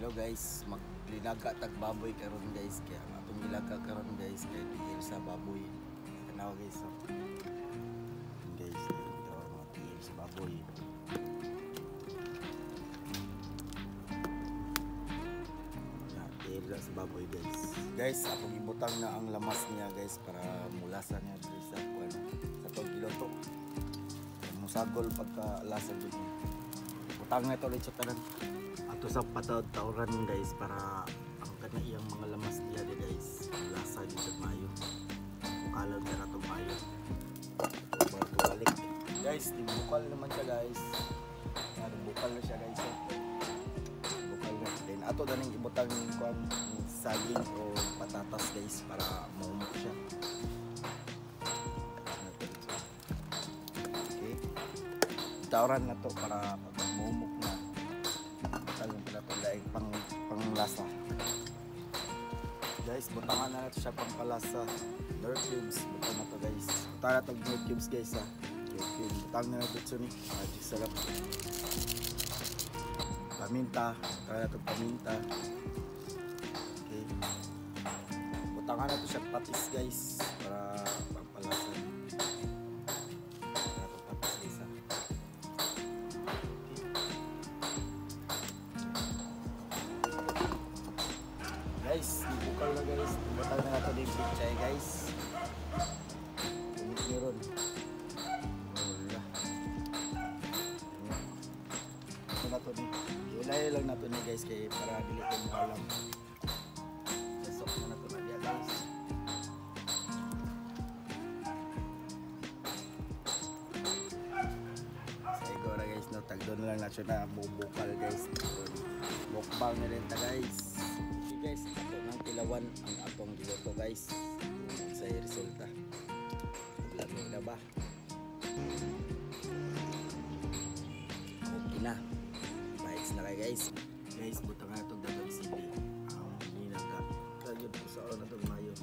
Hello guys, maglinaga tag baboy karon guys, kaya atong nilaga karon guys kay tigil sa baboy. Tanaw guys. So. Guys, ito mga tigil sa baboy. Yan, tigil sa baboy guys. Guys, atong ibutang na ang lamas niya guys para mulasan niya guys sa tong giloto. Musagol pagka lasa gud. Butang na ito ulit sa tanan. Ato sa patawad-tawran guys para ang kaniyang mga lamas niya guys lasa din sa mayo bukalaw na nato mayo bago balik guys bukal naman siya guys bukal na siya guys bukal na din ato daning ibutang kuan saging o patatas guys para maumok siya okay tawran na to para pag maumok na yung pinatulaing panglasa guys, butangan na natin siya pangkalasa dirt cubes, butang na to guys butang na to dirt cubes guys ha butang na natin ito magic sarap paminta, butang na to paminta okay butangan na to siya patis guys para pampalasa guys, ibukal na guys ibukal na natin yung pichay guys ulit meron wala ito na ito ilay lang natin ni guys kaya para dili ko mo alam sasok na natin na diya guys siguro guys no, tagdoon lang natin na bubukal guys mukbang na rin ta guys guys, ato nang tilawan ang atong giluto guys sa resulta lami na ba okay na bites na kayo guys butang na itong dagang sili ang ninaga kagod po sa oras na itong mayo